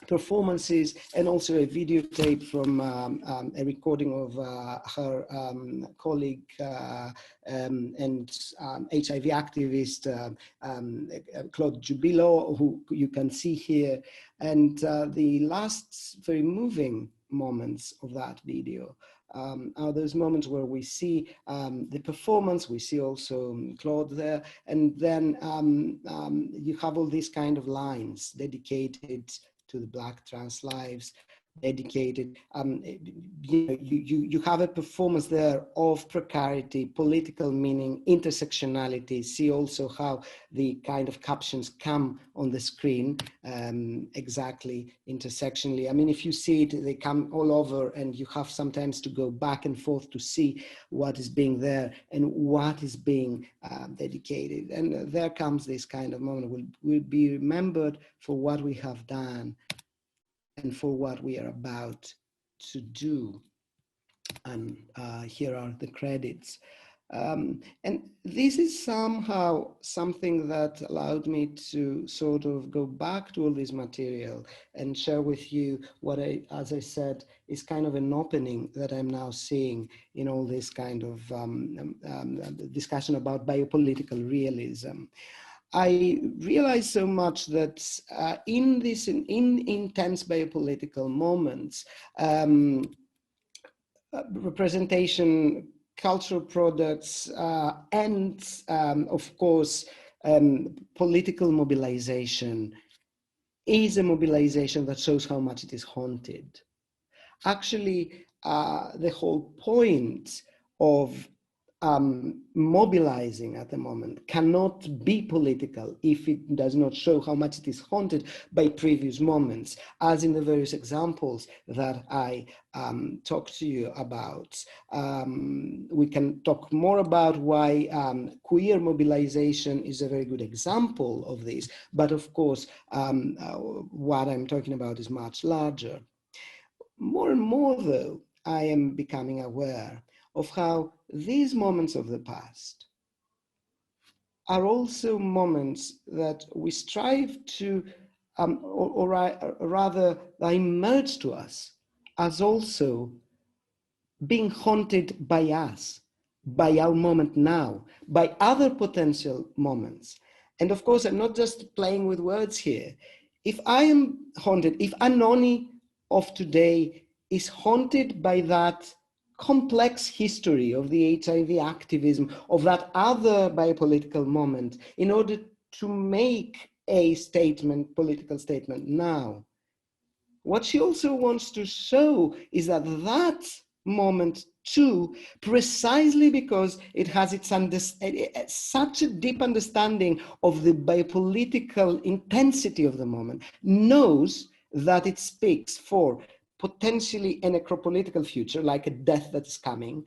performances, and also a videotape from a recording of her colleague and HIV activist Claude Jubilo, who you can see here. And the last very moving moments of that video are those moments where we see the performance, we see also Claude there, and then you have all these kind of lines dedicated to the Black trans lives, dedicated. You have a performance there of precarity, political meaning, intersectionality. See also how the kind of captions come on the screen, exactly intersectionally. I mean, if you see it, they come all over, and you have sometimes to go back and forth to see what is being there and what is being dedicated. And there comes this kind of moment. We'll be remembered for what we have done and for what we are about to do. And here are the credits. And this is somehow something that allowed me to sort of go back to all this material and share with you what as I said, is kind of an opening that I'm now seeing in all this kind of discussion about biopolitical realism. I realized so much that in intense biopolitical moments, representation, cultural products, and of course, political mobilization is a mobilization that shows how much it is haunted. Actually, the whole point of mobilizing at the moment cannot be political if it does not show how much it is haunted by previous moments, as in the various examples that I talked to you about. We can talk more about why queer mobilization is a very good example of this, but of course, what I'm talking about is much larger. More and more, though, I am becoming aware of how these moments of the past are also moments that we strive to, or rather, they emerge to us as also being haunted by us, by our moment now, by other potential moments. And of course, I'm not just playing with words here. If I am haunted, if Anoni of today is haunted by that complex history of the HIV activism, of that other biopolitical moment, in order to make a statement, political statement now, what she also wants to show is that that moment too, precisely because it has its such a deep understanding of the biopolitical intensity of the moment, knows that it speaks for potentially a necropolitical future, like a death that is coming,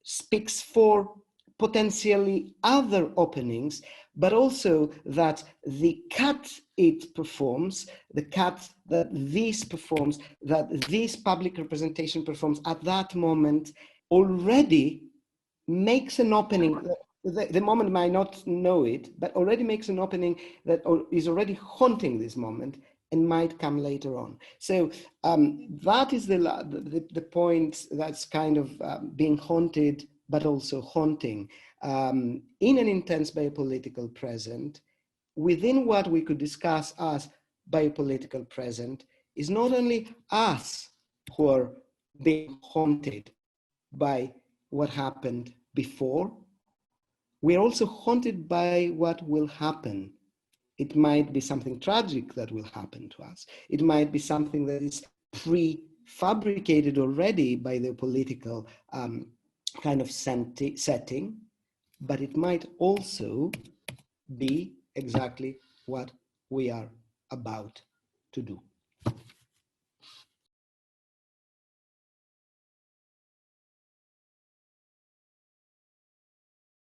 speaks for potentially other openings, but also that the cut it performs, the cut that this performs, that this public representation performs at that moment already makes an opening. The moment might not know it, but already makes an opening that is already haunting this moment and might come later on. So that is the point that's kind of being haunted, but also haunting in an intense biopolitical present. Within what we could discuss as biopolitical present is not only us who are being haunted by what happened before. We're also haunted by what will happen. It might be something tragic that will happen to us. It might be something that is prefabricated already by the political kind of setting, but it might also be exactly what we are about to do.